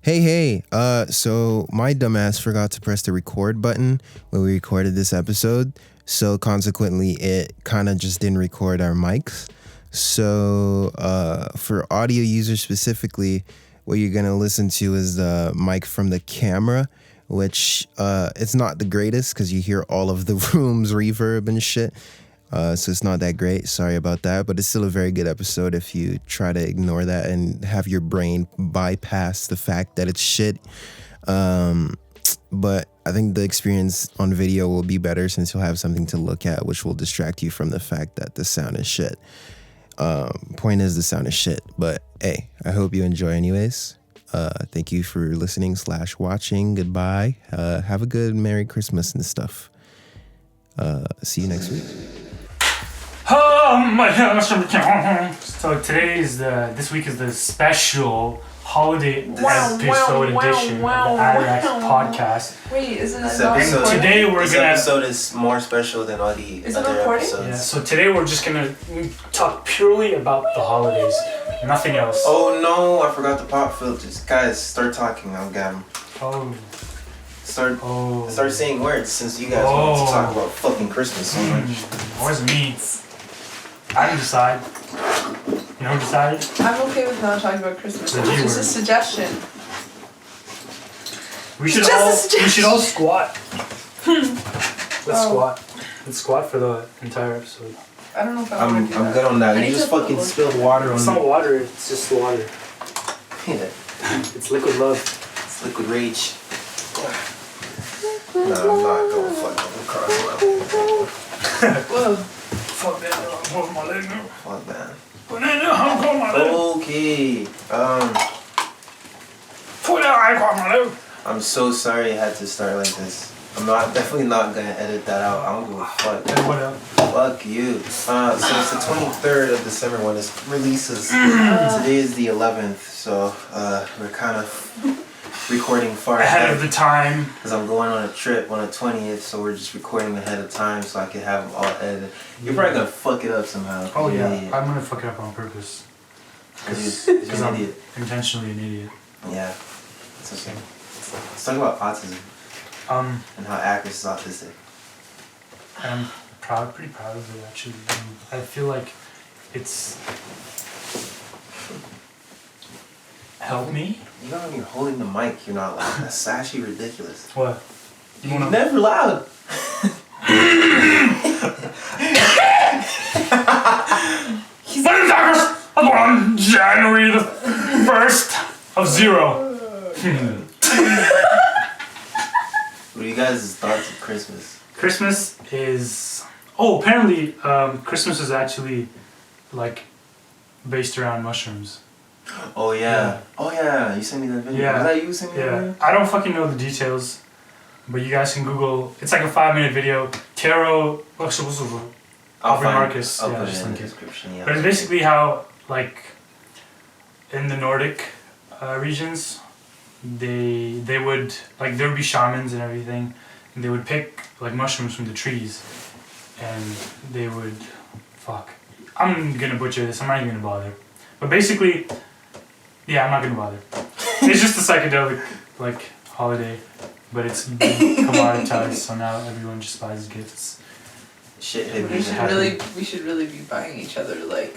So my dumbass forgot to press the record button when we recorded this episode. So consequently, it kind of just didn't record our mics. So for audio users specifically, what you're going to listen to is the mic from the camera, which it's not the greatest because you hear all of the room's reverb and shit. So it's not that great. Sorry about that. But it's still a very good episode if you try to ignore that and have your brain bypass the fact that it's shit. But I think the experience on video will be better since you'll have something to look at, which will distract you from the fact that the sound is shit. Point is the sound is shit. But hey, I hope you enjoy anyways. Thank you for listening / watching. Goodbye. Have a good Merry Christmas and stuff. See you next week. So this week is the special holiday episode edition of the Ataraxy podcast. Wait, isn't it not recording? Today this episode is more special than all the other episodes. Yeah, so today we're just gonna talk purely about the holidays, nothing else. Oh no, I forgot the pop filters. Guys, start talking. I'll get them. Start saying words since you guys want to talk about fucking Christmas so much. Where's me? I didn't decide. You know who decided? I'm okay with not talking about Christmas. It's just a suggestion. We should all squat. Let's squat for the entire episode. I don't know if I'm good on that. You just fucking spilled water on me. It's not water, it's just water. Yeah. It's liquid love. It's liquid rage. No, I'm not going fucking across level. Whoa. Fuck that, I'm holding my leg now. Fuck that. I'm holding my leg. Okay. Fuck that, I got my leg. I'm so sorry I had to start like this. I'm definitely not gonna edit that out. I don't give a fuck. What up? Fuck you. So it's the 23rd of December when this releases. Today is the 11th, so we're kind of recording far ahead of the time. Because I'm going on a trip on the 20th, so we're just recording ahead of time so I can have them all edited. You're probably gonna fuck it up somehow. Oh yeah, I'm gonna fuck it up on purpose. Because I'm idiot. Intentionally an idiot. Yeah, it's okay. Let's talk about autism. And how Akris is autistic. I'm pretty proud of it actually. I feel like it's helped me. You know when you're holding the mic, you're not loud. That's actually ridiculous. What? You're never loud. He's on January the 1st of 0. What are you guys' thoughts of Christmas? Christmas is... Oh, apparently Christmas is actually like based around mushrooms. Oh yeah. Oh yeah, you sent me that video. Yeah. Was that you sent me that video? I don't fucking know the details, but you guys can Google. It's like a 5-minute video. Tarot... Marcus. I'll put it just in the link it. description, yeah. But it's basically how, like, in the Nordic regions, they would, like, there would be shamans and everything, and they would pick, like, mushrooms from the trees, and they would, I'm gonna butcher this, I'm not even gonna bother. But basically, yeah, I'm not gonna bother. It's just a psychedelic, like, holiday, but it's been commoditized, so now everyone just buys gifts. Shit, we should really be buying each other like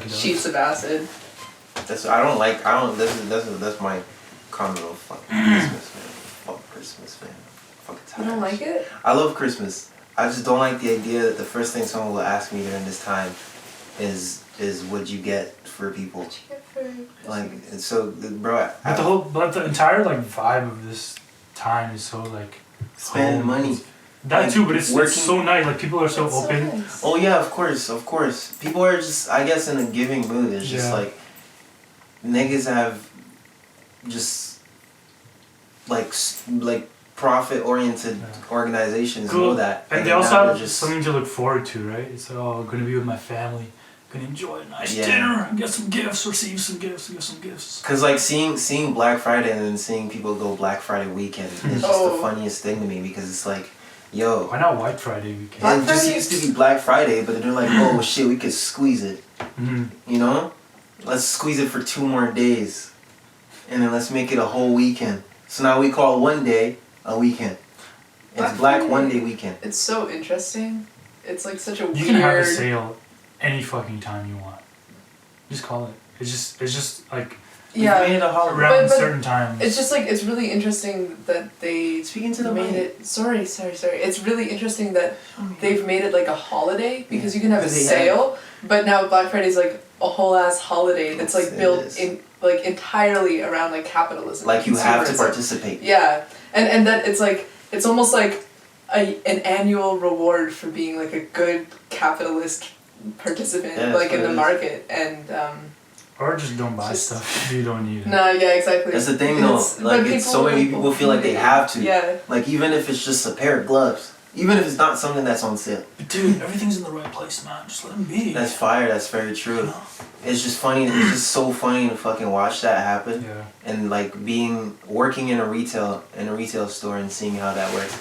sheets of acid. That's my comment on fucking Christmas, man. Fuck Christmas, man. Fucking tired. You don't like it? I love Christmas. I just don't like the idea that the first thing someone will ask me during this time is what'd you get for people. What'd you get for Christmas? Like, and so, bro. But the entire like vibe of this time is so like spend money. That like, too, but it's so nice. Like people are so open. So nice. Oh yeah, of course. People are just, I guess, in a giving mood. It's just like niggas have just like profit oriented organizations know that, and they also have something to look forward to, right? It's like, oh, I'm gonna be with my family. Gonna enjoy a nice dinner, get some gifts, receive some gifts. Cause like seeing Black Friday and then seeing people go Black Friday weekend is just the funniest thing to me because it's like, yo. Why not White Friday weekend? It just used to be Black Friday, but they're like, oh shit, we could squeeze it. You know? Let's squeeze it for 2 more days. and then let's make it a whole weekend. So now we call one day a weekend. It's Black One Day Weekend. It's so interesting. It's like such a weird... You can have a sale any fucking time you want. Just call it. It's just like... Yeah. Made it a holiday. Around certain times. It's just like, it's really interesting that they... Speaking to the made mic. it... Sorry. It's really interesting that they've made it like a holiday because you can have a sale, but now Black Friday's like a whole ass holiday that's like built in like entirely around like capitalism. Like you have to participate. Yeah. And that it's like, it's almost like an annual reward for being like a good capitalist participant like in the market and or just don't buy stuff if you don't need it. No, yeah, exactly. That's the thing though. Like so many people feel like they have to. Yeah. Like even if it's just a pair of gloves. Even if it's not something that's on sale. But dude, everything's in the right place, man. Just let them be. That's fire. That's very true. Yeah. It's just funny. It's just so funny to fucking watch that happen. Yeah. And like working in a retail store and seeing how that works.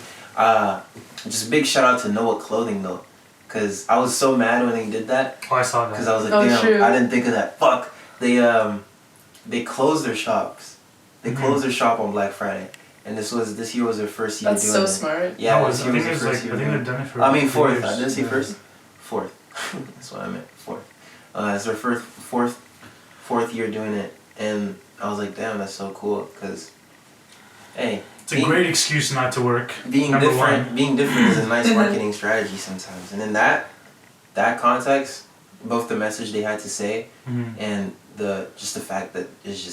Just big shout out to Noah Clothing though, cause I was so mad when they did that. Oh, I saw that. Cause I was like, damn, true. I didn't think of that. Fuck. They closed their shops. They closed their shop on Black Friday. And this year was their first year doing it. That's so smart. Yeah, I this year think was their it's first like, year. I think they've done it for I mean, fourth. years. I didn't say first. Fourth. That's what I meant. Fourth. It's their fourth year doing it, and I was like, damn, that's so cool. Cause, hey, it's a great excuse not to work. Being different is a nice marketing strategy sometimes. And in that context, both the message they had to say and the fact that it's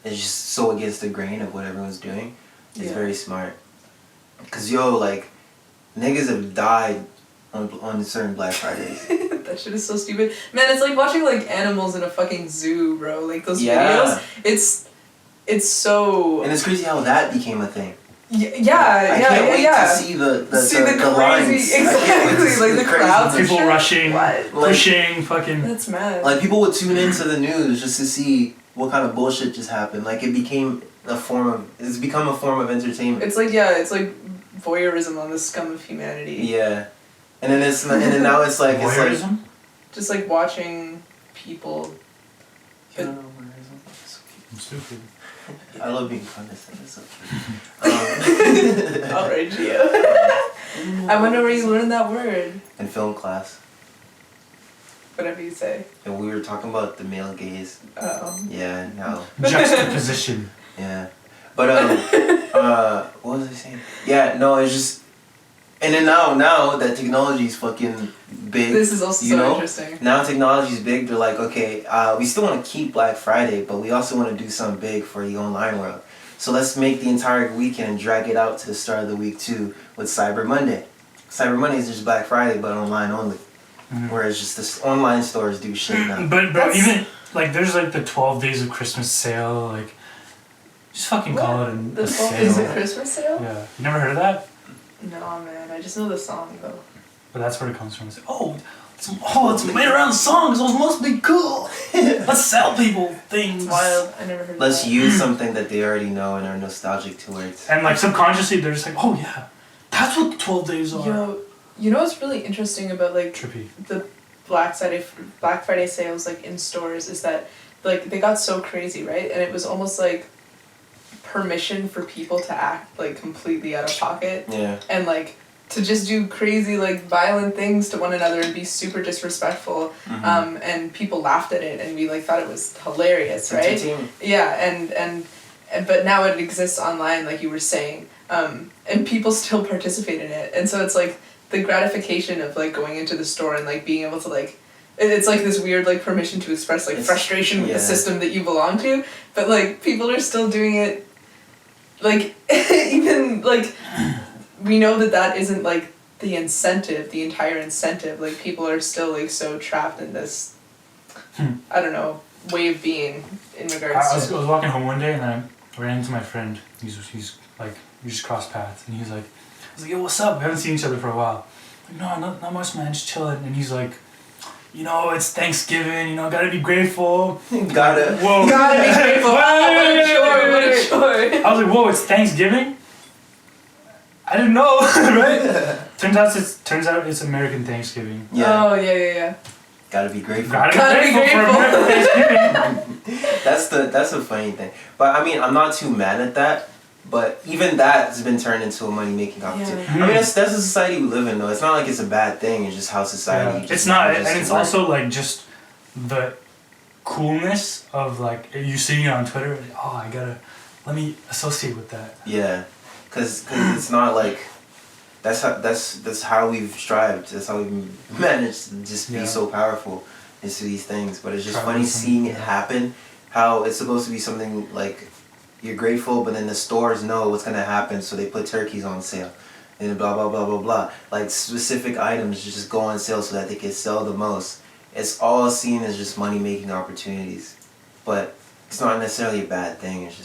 just so against the grain of what everyone's doing is very smart. Cause like niggas have died on certain Black Fridays. That shit is so stupid. Man, it's like watching like animals in a fucking zoo, bro. Like those videos. It's so... And it's crazy how that became a thing. I can't wait to see the crazy lines. Exactly, like the crowds. People rushing, pushing, fucking... That's mad. Like people would tune into the news just to see what kind of bullshit just happened. Like it's become a form of entertainment. It's like voyeurism on the scum of humanity. Yeah. And then now it's like voyeurism? Just like watching people. You don't know voyeurism? I'm stupid. I love being condescending. It's okay. Alright, Gio. I wonder where you learned that word. In film class. Whatever you say. And we were talking about the male gaze. Oh. Yeah, no. Juxtaposition. Yeah. But what was I saying? Yeah, no, it's just, and then now that technology is fucking big. This is also so interesting. Now technology is big. They're like, okay, we still want to keep Black Friday, but we also want to do something big for the online world. So let's make the entire weekend and drag it out to the start of the week too with Cyber Monday. Cyber Monday is just Black Friday, but online only. Whereas just the online stores do shit now. But even like there's like the 12 days of Christmas sale, like just fucking call it a sale. 12 days of Christmas sale? Yeah. You never heard of that? No, man. I just know the song though. But that's where it comes from. It's made around songs. Those must be cool. Let's sell people things. Wild. I never heard of that. Let's use something that they already know and are nostalgic towards. And like subconsciously, they're just like, oh yeah, that's what 12 days are. Yo, you know what's really interesting about like Trippy. The Black Friday sales like in stores is that like they got so crazy, right? And it was almost like permission for people to act like completely out of pocket. Yeah. And like to just do crazy like violent things to one another and be super disrespectful. And people laughed at it and we like thought it was hilarious, right? Yeah, and but now it exists online like you were saying. And people still participate in it. And so it's like the gratification of like going into the store and like being able to like it's like this weird like permission to express like frustration with the system that you belong to, but like people are still doing it like even like we know that isn't like the entire incentive, like people are still like so trapped in this I don't know way of being in regards I was walking home one day and I ran into my friend. He's like, we just crossed paths and I was like, yo, what's up? We haven't seen each other for a while. Like, no, not much, man, just chilling. And he's like, you know, it's Thanksgiving, gotta be grateful. Gotta be grateful. What a chore. I was like, whoa, it's Thanksgiving? I didn't know, right? Turns out it's American Thanksgiving. Yeah. Oh, yeah. Gotta be grateful. Gotta be grateful. That's a funny thing. But I mean, I'm not too mad at that. But even that has been turned into a money making opportunity. Yeah. I mean, that's the society we live in, though. It's not like it's a bad thing. It's just how society. Yeah. It's not, and it's also like just the coolness of like you seeing it on Twitter. Like, oh, let me associate with that. Yeah, cause it's not like that's how we've strived. That's how we've managed to just be so powerful into these things. But it's just funny seeing it happen. How it's supposed to be something like you're grateful, but then the stores know what's gonna happen, so they put turkeys on sale, and blah blah blah blah blah. Like specific items just go on sale so that they can sell the most. It's all seen as just money making opportunities, but it's not necessarily a bad thing. It's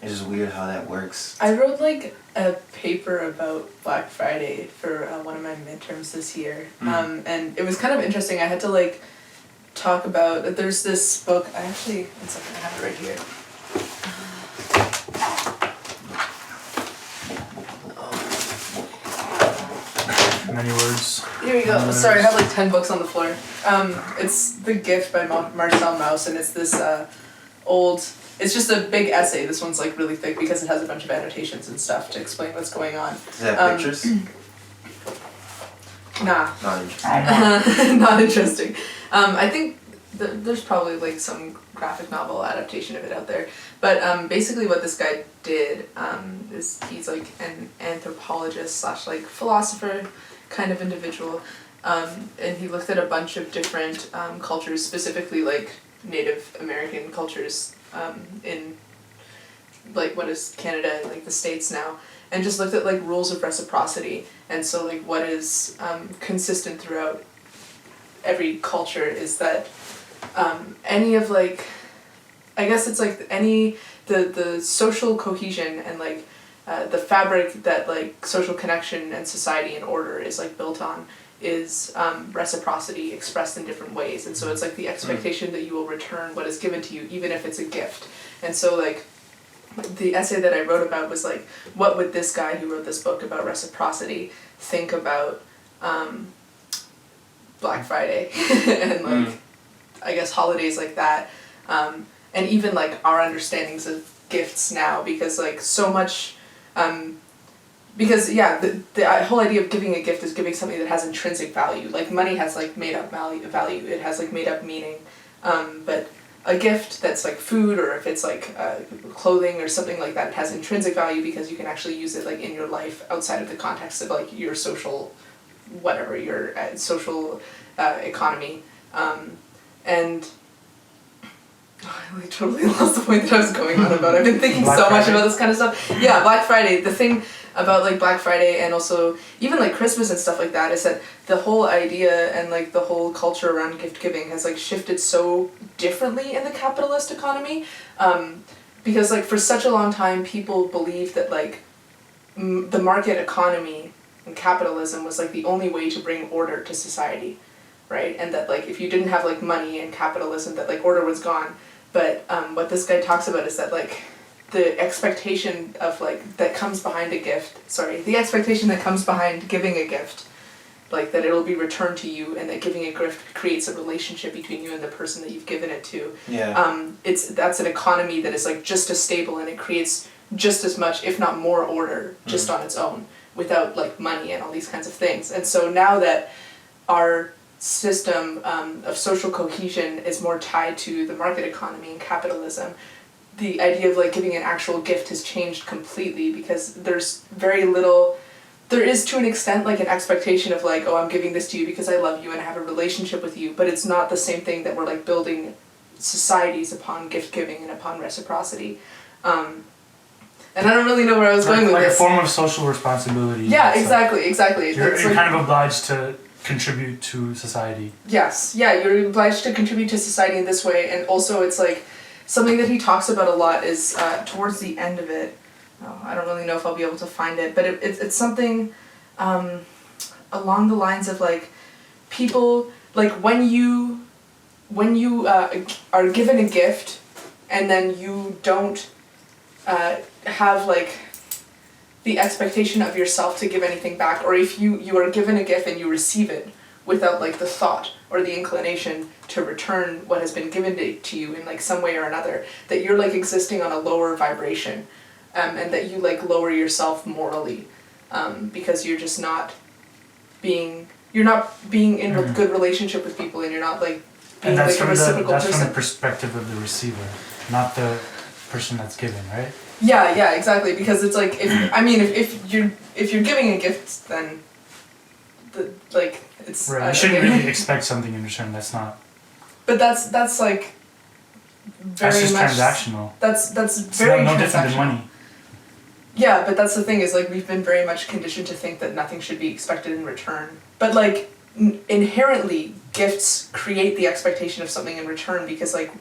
just weird how that works. I wrote like a paper about Black Friday for one of my midterms this year, and it was kind of interesting. I had to like talk about. There's this book. I have it right here. Many words. Here we go. Sorry, I have like 10 books on the floor. It's The Gift by Marcel Mauss, and it's this old. It's just a big essay. This one's like really thick because it has a bunch of annotations and stuff to explain what's going on. Does it have pictures? Nah. Not interesting. Not interesting. I think there's probably like some graphic novel adaptation of it out there. But basically what this guy did is he's like an anthropologist / like philosopher kind of individual. And he looked at a bunch of different cultures, specifically like Native American cultures in like what is Canada and like the States now, and just looked at like rules of reciprocity. And so like what is consistent throughout every culture is that any of like, I guess it's like the social cohesion and like the fabric that like social connection and society and order is like built on is reciprocity expressed in different ways. And so it's like the expectation that you will return what is given to you, even if it's a gift. And so like the essay that I wrote about was like, what would this guy who wrote this book about reciprocity think about Black Friday and like I guess holidays like that, and even like our understandings of gifts now, because like so much because yeah, the whole idea of giving a gift is giving something that has intrinsic value. Like money has like made up value, it has like made up meaning, but a gift that's like food, or if it's like clothing or something like that, it has intrinsic value because you can actually use it like in your life outside of the context of like your social whatever, your social economy. And I like totally lost the point that I was going on about. I've been thinking Black so Friday. much about this kind of stuff. Yeah, Black Friday. The thing about like Black Friday and also even like Christmas and stuff like that is that the whole idea and like the whole culture around gift giving has like shifted so differently in the capitalist economy, because like for such a long time people believed that like the market economy and capitalism was like the only way to bring order to society, right? And that like if you didn't have like money and capitalism, that like order was gone. But what this guy talks about is that like the expectation of like that comes behind a gift, the expectation that comes behind giving a gift, like that it'll be returned to you, and that giving a gift creates a relationship between you and the person that you've given it to. Yeah. That's an economy that is like just as stable, and it creates just as much, if not more, order just on its own, without like money and all these kinds of things. And so now that our system of social cohesion is more tied to the market economy and capitalism, the idea of like giving an actual gift has changed completely, because there's very little, there is to an extent like an expectation of like, oh, I'm giving this to you because I love you and I have a relationship with you, but it's not the same thing that we're like building societies upon gift giving and upon reciprocity. And I don't really know where I was going with like this. a form of social responsibility. Yeah, It's exactly. You're It's like, kind of obliged to contribute to society. yes, yeah, you're obliged to contribute to society in this way, and also it's like something that he talks about a lot is towards the end of it. Oh, I don't really know if I'll be able to find it, but it's something along the lines of like people like when you are given a gift and then you don't have like the expectation of yourself to give anything back, or if you are given a gift and you receive it without like the thought or the inclination to return what has been given to you in like some way or another, that you're like existing on a lower vibration, and that you like lower yourself morally, because you're just not being in a good relationship with people, and you're not like being like a reciprocal person. That's from the perspective of the receiver, not the person that's given, right? Yeah, exactly. Because it's like if you're giving a gift, then it's right. You shouldn't really expect something in return. That's not. But that's like very that's just much transactional. That's it's very no transactional. different than money. Yeah, but that's the thing is like we've been very much conditioned to think that nothing should be expected in return. But like inherently, gifts create the expectation of something in return, because like,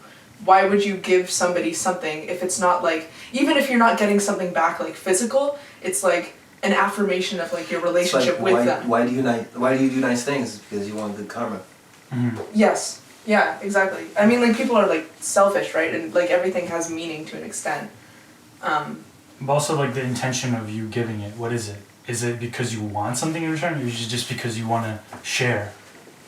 why would you give somebody something if it's not like, even if you're not getting something back like physical, it's like an affirmation of like your relationship with them. Why do you do nice things? Because you want good karma. Mm-hmm. Yes. Yeah, exactly. I mean, like, people are like selfish, right? And like everything has meaning to an extent. But also like the intention of you giving it, what is it? Is it because you want something in return, or is it just because you want to share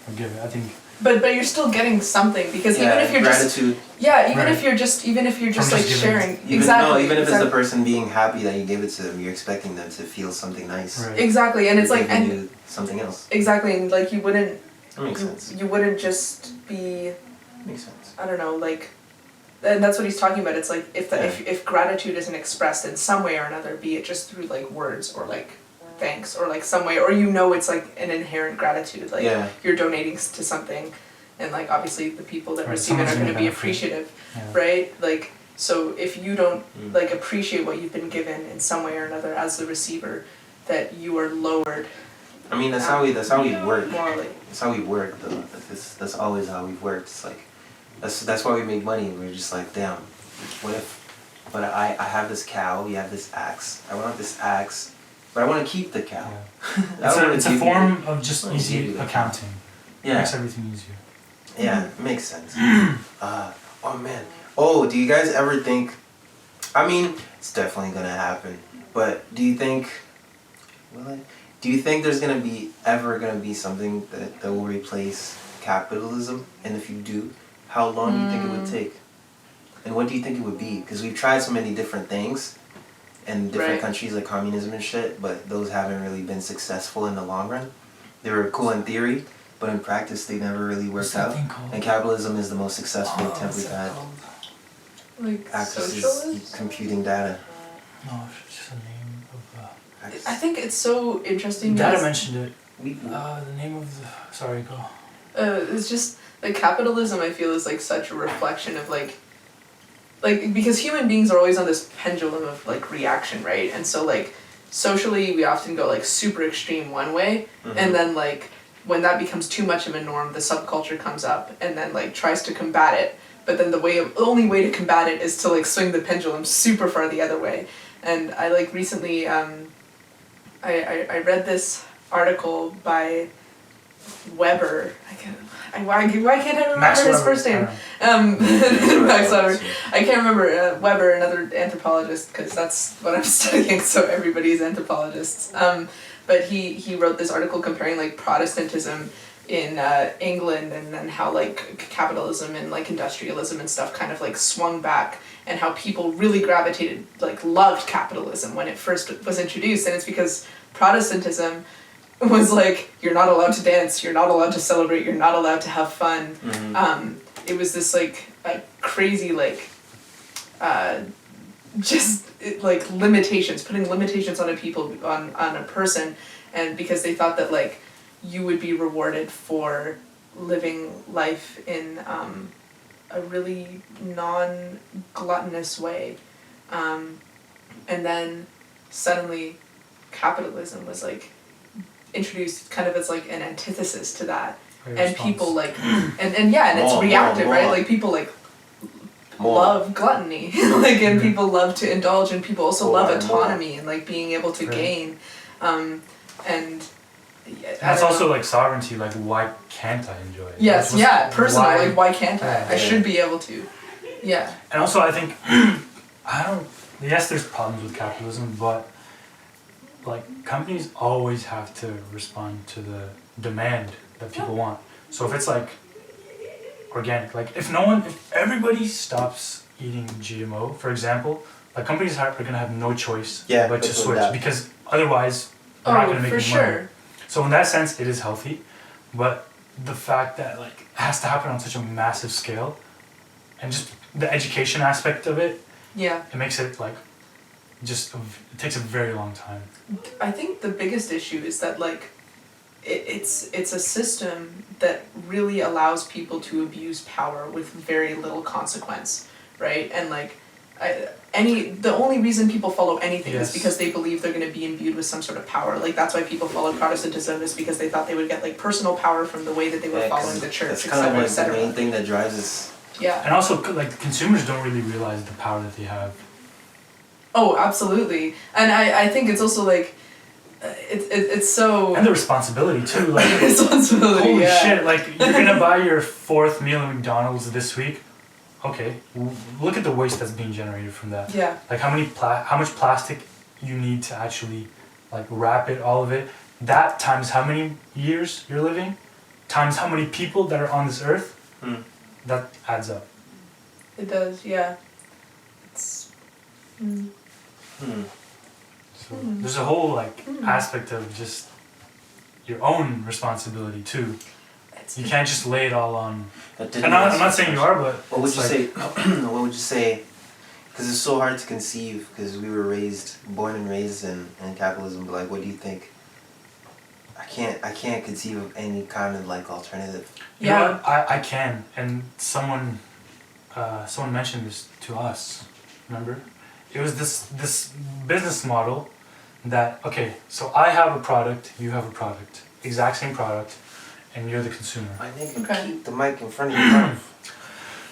or give it? I think. But you're still getting something, because even if you're gratitude. even if you're just like sharing, even if it's the person being happy that you gave it to them, you're expecting them to feel something nice. Right. Exactly, and it's like and something else. Exactly, and like you wouldn't. That makes sense. You wouldn't just be. Makes sense. I don't know, like, and that's what he's talking about. It's like if gratitude isn't expressed in some way or another, be it just through like words or like thanks or like some way, or it's like an inherent gratitude, like you're donating to something, and like obviously the people that receive it are going to be appreciative, right? Like, so if you don't like appreciate what you've been given in some way or another as the receiver, that you are lowered. I mean, that's how we work. Morally. That's how we work, though. That's always how we've worked. It's like that's why we make money. We're just like, damn, but I have this cow. You have this axe. I want this axe. But I want to keep the cow. Yeah. It's a form of just easy accounting. Yeah. It makes everything easier. Yeah, it makes sense. Oh man. Oh, do you guys ever think, I mean, it's definitely going to happen, but do you think there's ever going to be something that will replace capitalism? And if you do, how long do you think it would take? And what do you think it would be? Because we've tried so many different things in different countries, like communism and shit, but those haven't really been successful in the long run. They were cool in theory, but in practice they never really worked out. And capitalism is the most successful attempt we've had. Like Accesses socialist? Computing data. No, it's just the name of I think it's so interesting. Data mentioned it. The name of the... Sorry, go. It's just, like, capitalism, I feel, is, like, such a reflection of, like, because human beings are always on this pendulum of, like, reaction, right? And so, like, socially, we often go, like, super extreme one way, and then, like, when that becomes too much of a norm, the subculture comes up and then, like, tries to combat it, but then the only way to combat it is to, like, swing the pendulum super far the other way. And I, like, recently, I read this article by Weber. Why can't I remember his first name? Max Weber. I can't remember Weber, another anthropologist, because that's what I'm studying. So everybody's anthropologists. But he wrote this article comparing like Protestantism in England, and then how like capitalism and like industrialism and stuff kind of like swung back, and how people really gravitated, like loved capitalism when it first was introduced. And it's because Protestantism was like, you're not allowed to dance, you're not allowed to celebrate, you're not allowed to have fun. It was this like crazy like like limitations, putting limitations on a person, and because they thought that like you would be rewarded for living life in a really non-gluttonous way, and then suddenly capitalism was like introduced kind of as like an antithesis to that, and people like and it's reactive, right? Like people like love gluttony, like, and people love to indulge, and people also love autonomy and like being able to gain, and it's also like sovereignty. Like, why can't I enjoy it? Yes, personally, why can't I? I should be able to. Yeah. And also, I think yes, there's problems with capitalism, but like companies always have to respond to the demand that people want. So if it's like organic, like if everybody stops eating GMO, for example, like companies are gonna have no choice but to switch because otherwise they're not gonna make any money. So in that sense, it is healthy, but the fact that like it has to happen on such a massive scale, and just the education aspect of it, it makes it like it takes a very long time. I think the biggest issue is that like it's a system that really allows people to abuse power with very little consequence, right? And like the only reason people follow anything is because they believe they're going to be imbued with some sort of power. Like that's why people followed Protestantism, is because they thought they would get like personal power from the way that they were following the church. That's kind of like the main thing that drives us. Yeah. And also like consumers don't really realize the power that they have. Oh, absolutely. And I think it's also like it's so, and the responsibility too, like responsibility. Holy shit! Like you're gonna buy your 4th meal at McDonald's this week. Okay, look at the waste that's being generated from that. Yeah. Like how much plastic you need to actually like wrap it, all of it. That times how many years you're living, times how many people that are on this earth. That adds up. It does, yeah. It's. So there's a whole like aspect of just your own responsibility too. You can't just lay it all on. And I'm not saying you are, but what would you say? What would you say? Because it's so hard to conceive. Because we were born and raised in capitalism. But like, what do you think? I can't conceive of any kind of like alternative. You know what? I can, and someone mentioned this to us. Remember, it was this business model that so I have a product, you have a product, exact same product, and you're the consumer. I think keep the mic in front of your mouth.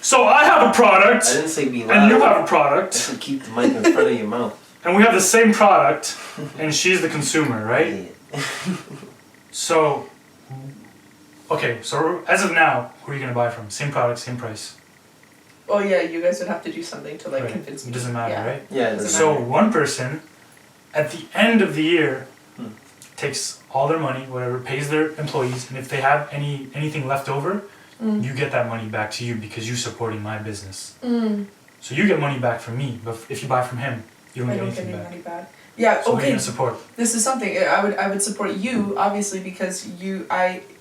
So I have a product. I didn't say be loud. And you have a product. I said keep the mic in front of your mouth. And we have the same product, and she's the consumer, right? So, so as of now, who are you gonna buy from? Same product, same price. Oh yeah, you guys would have to do something to like convince me. It doesn't matter, right? Yeah, it doesn't so matter. One person, at the end of the year, takes all their money, whatever, pays their employees, and if they have anything left over, you get that money back to you because you're supporting my business. So you get money back from me, but if you buy from him, you don't get anything back. Money back. Yeah, so okay. Who are you gonna support? This is something I would support you obviously because you're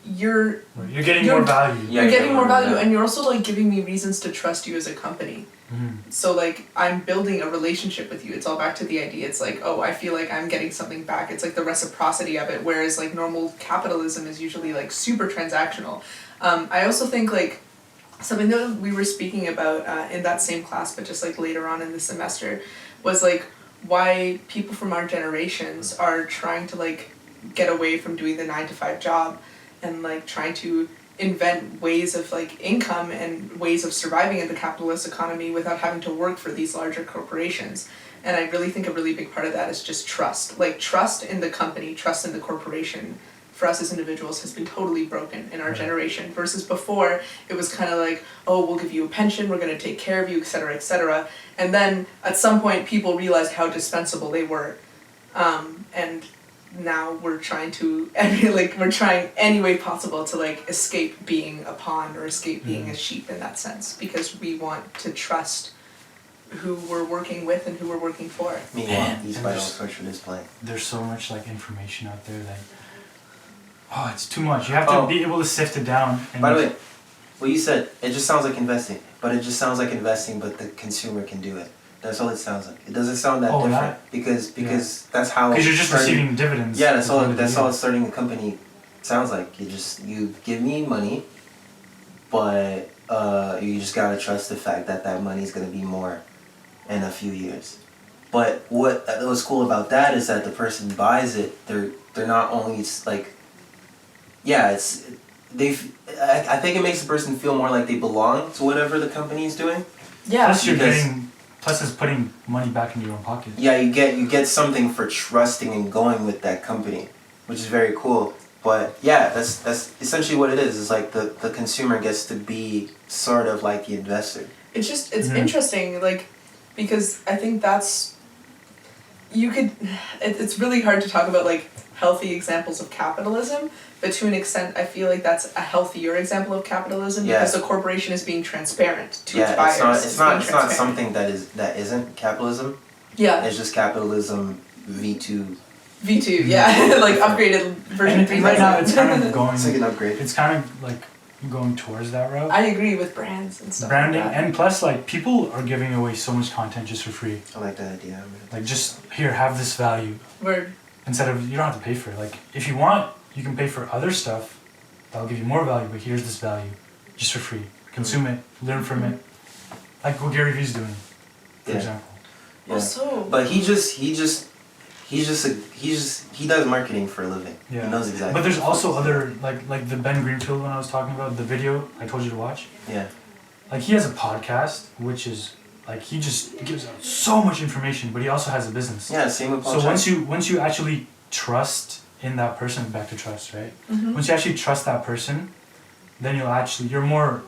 getting more value. You're getting more value, and you're also like giving me reasons to trust you as a company. So like I'm building a relationship with you. It's all back to the idea. It's like, oh, I feel like I'm getting something back. It's like the reciprocity of it. Whereas like normal capitalism is usually like super transactional. I also think like something that we were speaking about in that same class, but just like later on in the semester, was like why people from our generations are trying to like get away from doing the 9-to-5 job and like trying to invent ways of like income and ways of surviving in the capitalist economy without having to work for these larger corporations. And I really think a really big part of that is just trust. Like trust in the company, trust in the corporation for us as individuals has been totally broken in our generation versus before it was kind of like, oh, we'll give you a pension, we're going to take care of you, etc., etc. And then at some point people realized how dispensable they were. And now we're trying any way possible to like escape being a pawn or escape being a sheep in that sense because we want to trust who we're working with and who we're working for. Meanwhile, these vital social display. There's so much like information out there that it's too much. You have to be able to sift it down. By the way, what you said, it just sounds like investing, but it just sounds like investing, but the consumer can do it. That's all it sounds like. It doesn't sound that different because that's how. Because you're just receiving dividends. Yeah, that's all starting a company sounds like. You give me money, but you just gotta trust the fact that money's gonna be more in a few years. But what's cool about that is that the person buys it. They're not only like. Yeah, I think it makes the person feel more like they belong to whatever the company is doing. Yeah. Plus it's putting money back into your own pocket. Yeah, you get something for trusting and going with that company, which is very cool. But yeah, that's essentially what it is. It's like the consumer gets to be sort of like the investor. It's interesting, like, because I think that's you could, it's really hard to talk about like healthy examples of capitalism, but to an extent I feel like that's a healthier example of capitalism because the corporation is being transparent to its buyers. It's not something that isn't capitalism. Yeah. It's just capitalism V2. V2, yeah. Like upgraded version 3000. Right now it's kind of going, it's like an upgrade. It's kind of like going towards that route. I agree with brands and stuff. Branding, like that. and plus like people are giving away so much content just for free. I like that idea. Like just here, have this value. Word. Instead of, you don't have to pay for it. Like if you want, you can pay for other stuff that'll give you more value, but here's this value just for free. Consume it, learn from it. Like what Gary Vee's doing, for example. Yeah. Also, but he does marketing for a living. Yeah. He knows exactly. But there's also other like the Ben Greenfield one I was talking about, the video I told you to watch. Yeah. Like he has a podcast which is like he just gives out so much information, but he also has a business. Yeah, same with Paul. So once you actually trust in that person, back to trust, right? Mm-hmm. Once you actually trust that person, then you're more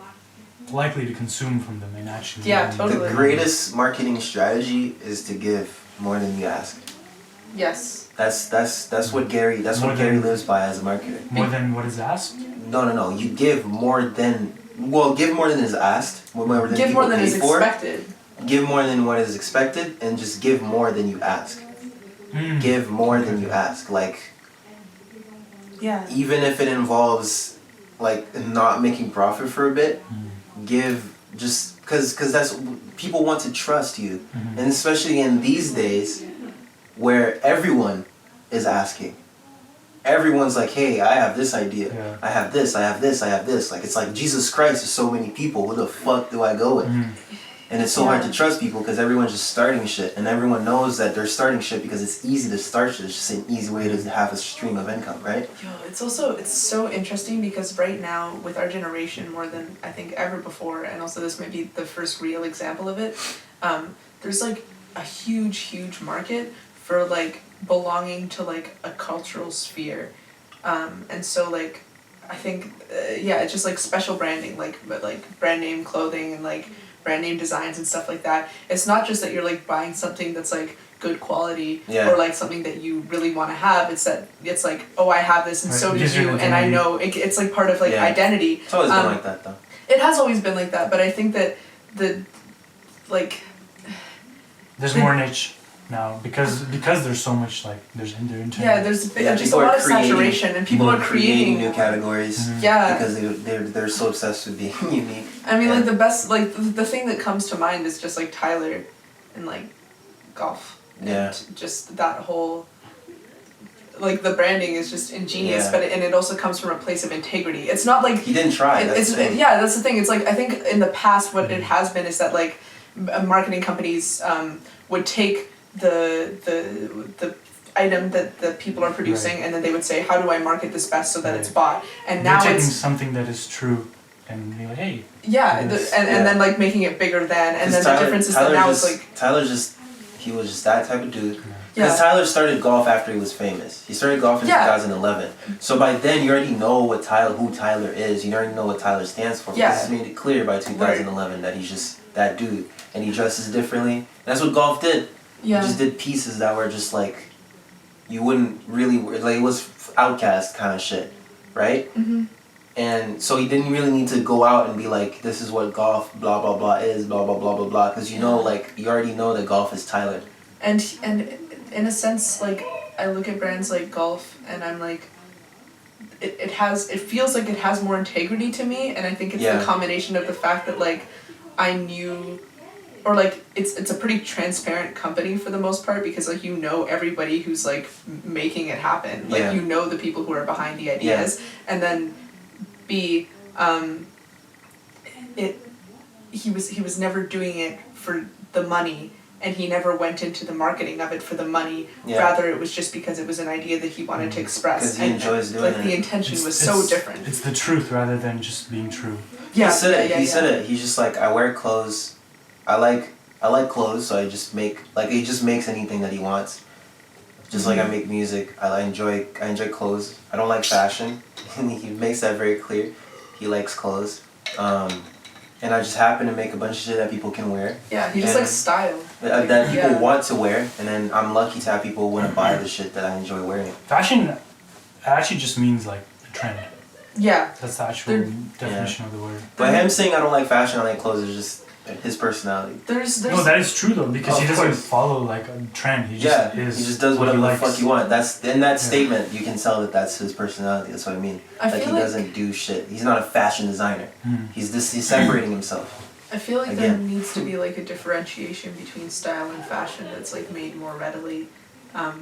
likely to consume from them and actually. Yeah, totally. The greatest marketing strategy is to give more than you ask. Yes. That's what Gary lives by as a marketer. More than what is asked? No. You give more than is asked. More than give more than is pay for. expected. Give more than what is expected, and just give more than you ask. Mm. Give more than you ask. Like, yeah. even if it involves like not making profit for a bit, give just because that's people want to trust you, and especially in these days where everyone is asking. Everyone's like, hey, I have this idea. Yeah. I have this. Like, it's like, Jesus Christ, there's so many people. Who the fuck do I go with? And it's so hard to trust people because everyone's just starting shit. And everyone knows that they're starting shit because it's easy to start shit. It's just an easy way to have a stream of income, right? Yo, it's so interesting because right now, with our generation, more than I think ever before, and also this might be the first real example of it, there's like a huge market for like belonging to like a cultural sphere, and so like I think it's just like special branding, like brand name clothing and like brand name designs and stuff like that. It's not just that you're like buying something that's like good quality or like something that you really want to have. It's that it's like, oh, I have this and so do you, and I know it's like part of like identity. It's always been like that though. It has always been like that, but I think that there's more niche now because there's so much like there's internet. Yeah, there's just a lot of saturation and people are creating new categories. Yeah, because they're so obsessed with being unique. I mean, like the best, like the thing that comes to mind is just like Tyler and like golf. Yeah. And just that whole, like the branding is just ingenious, Yeah. but it also comes from a place of integrity. It's not like he didn't try. That's the thing. It's like I think in the past what it has been is that like marketing companies would take the item that the people are producing and then they would say, how do I market this best so that it's bought? And now taking it's something that is true and being like, hey. yeah, and then like making it bigger than, and then the difference is that now it's like he was just that type of dude. Yeah. Because Tyler started golf after he was famous. He started golf in 2011. So by then you already know who Tyler is. You already know what Tyler stands for. Yeah. Because he's made it clear by 2011 that he's just that dude. And he dresses differently. And that's what golf did. yeah. He just did pieces that were just like, you wouldn't really, like it was outcast kind of shit. Right? Mm-hmm. And so he didn't really need to go out and be like, this is what golf blah blah blah is, blah blah blah blah blah. Because you know, like, you already know that golf is Tyler. And in a sense, like, I look at brands like golf and I'm like, it feels like it has more integrity to me, and I think it's the combination of the fact that like I knew, or like it's a pretty transparent company for the most part, because like you know everybody who's like making it happen, like you know the people who are behind the ideas, and then B, he was never doing it for the money. And he never went into the marketing of it for the money. Yeah. Rather, it was just because it was an idea that he wanted to express. Because he enjoys doing it. Like the intention was so different. It's the truth rather than just being true. Yeah, he said it. He's just like, I wear clothes. I like clothes, so I just make, like, he just makes anything that he wants. Just like I make music, I enjoy clothes. I don't like fashion. He makes that very clear. He likes clothes. And I just happen to make a bunch of shit that people can wear. Yeah, he just likes style. that people want to wear, and then I'm lucky to have people who want to buy the shit that I enjoy wearing. Fashion actually just means like a trend. Yeah. That's the actual definition of the word. But him saying I don't like fashion, I like clothes is just his personality. There's No, that is true though, because he doesn't follow like a trend. He just is. He just does whatever the fuck you want. That's in that Yeah. statement you can tell that that's his personality. That's what I mean. I Like feel he like- doesn't do shit. He's not a fashion designer. He's separating himself. I feel like Again. there needs to be like a differentiation between style and fashion that's like made more readily,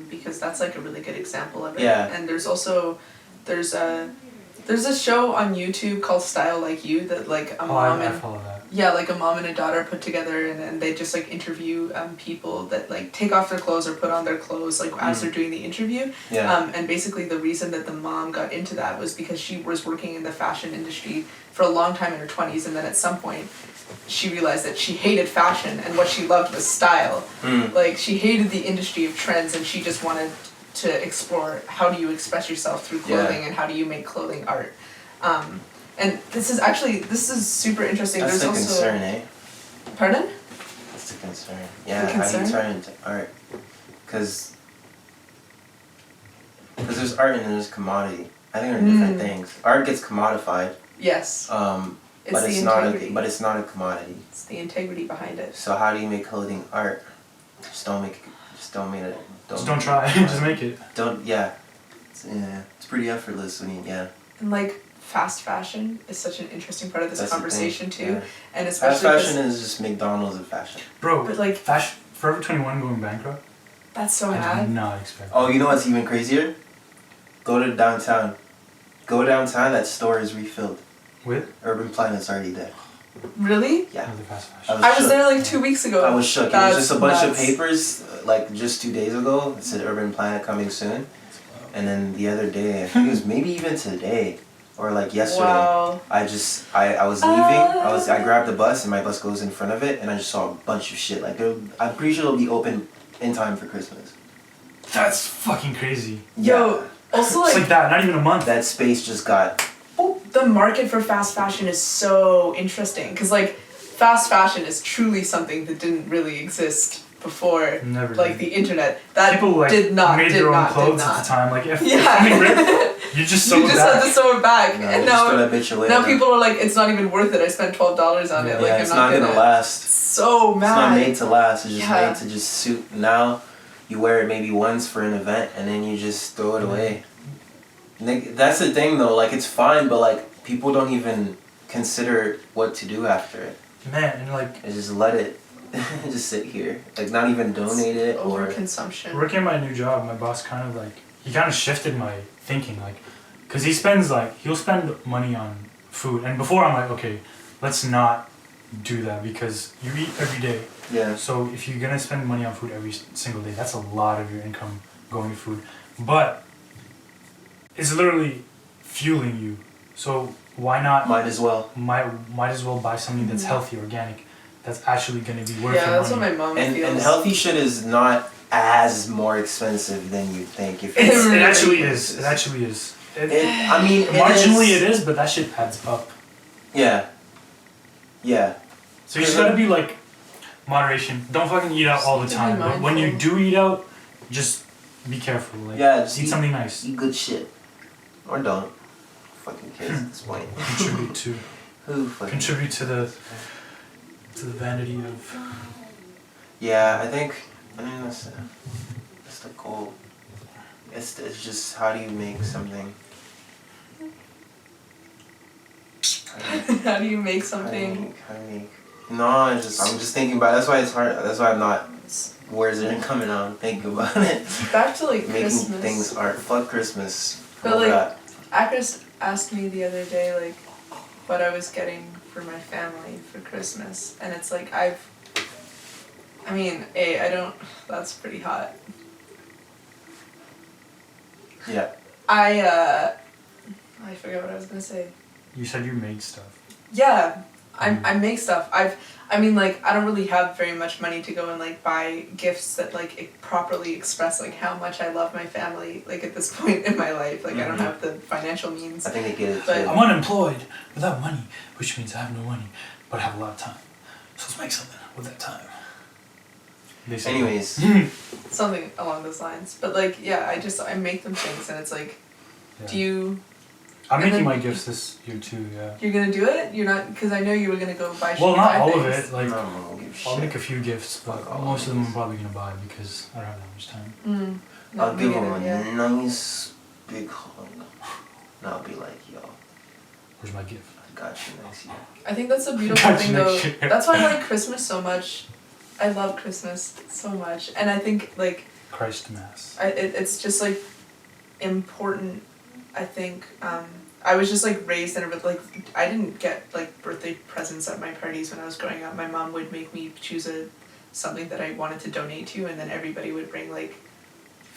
because that's like a really good example of it. Yeah. And there's also there's a show on YouTube called Style Like You that like a mom I and follow that. yeah, like a mom and a daughter put together, and they just like interview people that like take off their clothes or put on their clothes like as they're doing the interview. Yeah. And basically the reason that the mom got into that was because she was working in the fashion industry for a long time in her 20s, and then at some point she realized that she hated fashion and what she loved was style. Like she hated the industry of trends, and she just wanted to explore how do you express yourself through clothing and how do you make clothing art. And this is super interesting. That's There's the also concern, eh? Pardon? That's the concern. Yeah, The how do you concern? turn into art? Because there's art and there's commodity. I think they're different things. Art gets commodified. Yes. But the it's not integrity. but it's not a commodity. It's the integrity behind it. So how do you make clothing art? Just don't make it. Just don't try. Just make it. It's pretty effortless when you And like fast fashion is such an interesting part of this That's the conversation thing, too. yeah. And Fast especially fashion is just McDonald's of fashion. Bro, But, like- fashion, Forever 21 going bankrupt? that's so I did mad. not expect Oh, that. you know what's even crazier? Go to downtown. Go downtown. That store is refilled. With? Urban Planet's already there. Really? Yeah. With the fast fashion. I was shook. there like 2 weeks ago. I was shook. It That's was just a bunch of nuts. papers, like just 2 days ago. It said Urban Planet coming soon. And then the other day, I think it was maybe even today, or like yesterday. Wow. I was leaving. I grabbed the bus, and my bus goes in front of it, and I just saw a bunch of shit. Like I'm pretty sure it'll be open in time for Christmas. That's fucking crazy. Yo, also It's like, like that, not even a month. That space just got. the market for fast fashion is so interesting because like fast fashion is truly something that didn't really exist before Never like did. the internet. That People like did not made did their own not, clothes did at not. the time. Like if Yeah. something ripped, you just sew You it just back. had to sew it back. No, And just throw now that bitch away. now people are like, it's not even worth it. I spent $12 on it. Yeah, Like I'm it's not gonna last. So It's mad. not made to last. It's just Yeah. made to just suit. Now, you wear it maybe once for an event, and then you just throw it away. Like, that's the thing, though. Like, it's fine, but like people don't even consider what to do after it. Man, and like They just let it just sit here. Like, not even donate it or. Overconsumption. working at my new job, my boss kind of shifted my thinking, like, cause he'll spend money on food, and before I'm like, okay, let's not do that because you eat every day. Yeah. So if you're gonna spend money on food every single day, that's a lot of your income going to food. But it's literally fueling you. So why not? Might as well. Might as well buy something that's healthy, organic, that's actually gonna be worth Yeah, your that's what money. my mom And feels. healthy shit is not as more expensive than you think. If It It really actually is. It actually is. I mean, Marginally it is, but that shit adds up. Yeah. Yeah. So you just gotta be like, moderation. Don't fucking eat out all the Just be time. But when you mindful. do eat out, just be careful. Like, Yeah, just eat something nice. Eat good shit. Or don't. Fucking kids at this point. Contribute to Who fucking. contribute to the vanity of. Yeah, I mean that's the goal. It's just how do you make something? How do you make How do something? you make? No, I'm just thinking about it. That's why it's hard. That's why I'm not. Words aren't coming out. I'm thinking about it. Back to like Making Christmas. things art. Fuck Christmas. But, All like, that. Akris asked me the other day like what I was getting for my family for Christmas, and it's like I don't. That's pretty hot. Yeah. I forget what I was gonna say. You said you made stuff. Yeah, I make stuff. I don't really have very much money to go and like buy gifts that like properly express like how much I love my family like at this point in my life. Like I don't have the financial means. I think they get it But- too. I'm unemployed without money, which means I have no money, but I have a lot of time. So let's make something with that time. Basically. Anyways. Something along those lines. But like, yeah, I make them things, and it's like, Yeah. do you? I'm and making then- my gifts this year too. Yeah. You're gonna do it? You're not, because I know you were gonna go buy. Well, not buy all of things. it. Like, No, I don't give a I'll shit. make a few gifts, but Fuck all most of them these. I'm probably gonna buy because I don't have that much time. No, I'll me give him neither, a yeah. nice big hug. And I'll be like, yo, Where's my gift? I got you next year. I think that's a beautiful Gotcha thing though. next year. That's why I like Christmas so much. I love Christmas so much, and I think like Christ Mass. it's just like important. I think I was just like raised in a like I didn't get like birthday presents at my parties when I was growing up. My mom would make me choose something that I wanted to donate to, and then everybody would bring like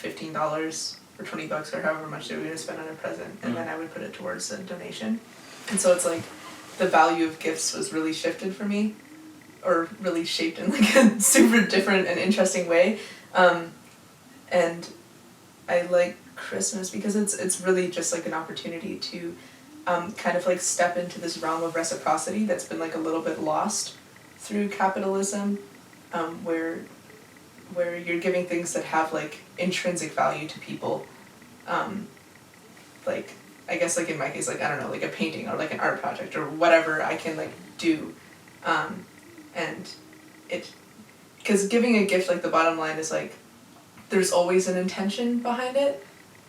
$15 or $20 or however much they were gonna spend on a present, and then I would put it towards a donation. And so it's like the value of gifts was really shifted for me, or really shaped in like a super different and interesting way. And I like Christmas because it's really just like an opportunity to kind of like step into this realm of reciprocity that's been like a little bit lost through capitalism, where you're giving things that have like intrinsic value to people, like I guess like in my case, like I don't know, like a painting or like an art project or whatever I can like do, and it, because giving a gift, like the bottom line is like there's always an intention behind it,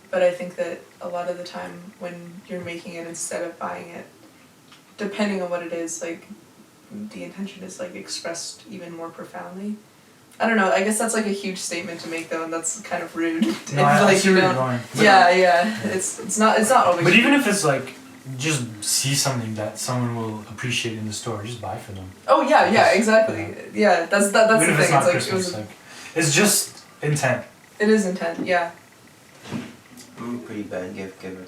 but I think that a lot of the time when you're making it instead of buying it, depending on what it is, like the intention is like expressed even more profoundly. I don't know, I guess that's like a huge statement to make though, and that's kind of rude. No, I like, see you where you're know, going. yeah, it's not always. But even if it's like, just see something that someone will appreciate in the store, just buy for them. Oh yeah, exactly. Yeah, that's Even the if thing. it's not It's like Christmas, like, it's just intent. it is intent. Yeah. I'm a pretty bad gift giver.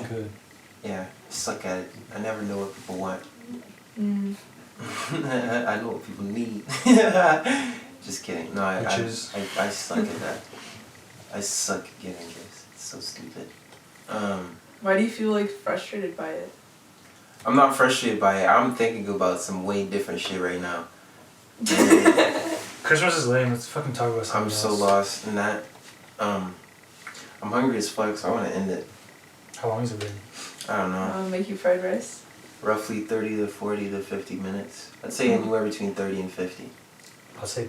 Good. Yeah, I suck at it. I never know what people want. I know what people need. Just kidding. No, I suck at that. I suck at giving gifts. It's so stupid. Why do you feel like frustrated by it? I'm not frustrated by it. I'm thinking about some way different shit right now. Christmas is lame. Let's fucking talk about something I'm else. so lost in that. I'm hungry as fuck, so I want to end it. How long has it been? I don't know. Make you fried rice? Roughly 30 to 40 to 50 minutes. I'd say anywhere between 30 and 50. I'll say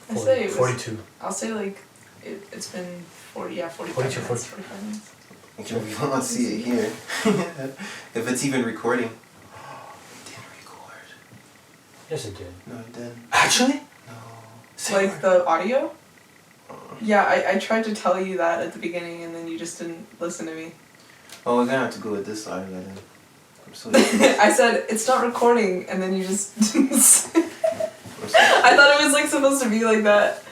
I 40, say it was, 42. I'll say like it's been 45 42, minutes. 40. 45 minutes. Okay, if you want to see it here. If it's even recording. It didn't record. Yes, it did. No, it didn't. Actually? No. Say Like the audio? Yeah, I tried to tell you that at the beginning and then you just didn't listen to me. Oh, we're gonna have to go with this audio then. I'm so I said, it's not recording, and then you just didn't say. I thought it was like supposed to be like that.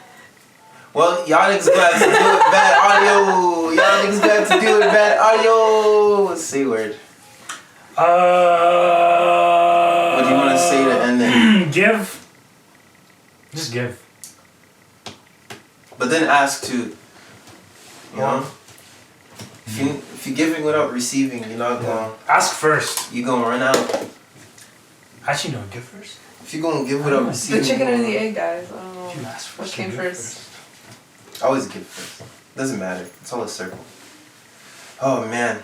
Well, y'all niggas got to do it bad audio. Y'all niggas got to do it bad audio. Say word. What do you want to say to end it? Give. Just give. But then ask too. You know? If you're giving without receiving, you're not going. Ask first. You're going to run out. Actually, no, give first. If you're going to give without receiving. The chicken or the egg, guys. I don't know. If you ask What first, came you give first? Always give first. Doesn't matter. It's all a circle. Oh man.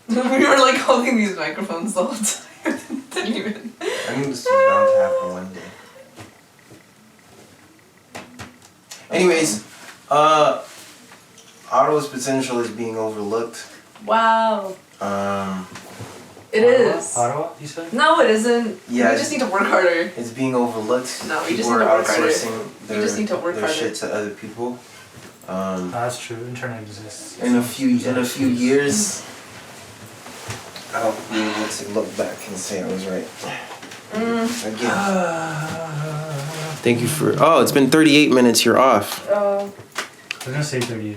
We were like holding these microphones the whole time. Didn't even. I knew this was bound to happen one day. Anyways, Otto's potential is being overlooked. Wow. It Ottawa? is. Ottawa, you said? No, it isn't. Yeah, We just need to work harder. It's being overlooked. No, we just People need to are work harder. outsourcing We just need to work their harder. shit to other people. That's true. Internet exists. In a few years, I'll be able to look back and say I was right. Again. Thank you for. Oh, it's been 38 minutes. You're off. I was gonna say 38.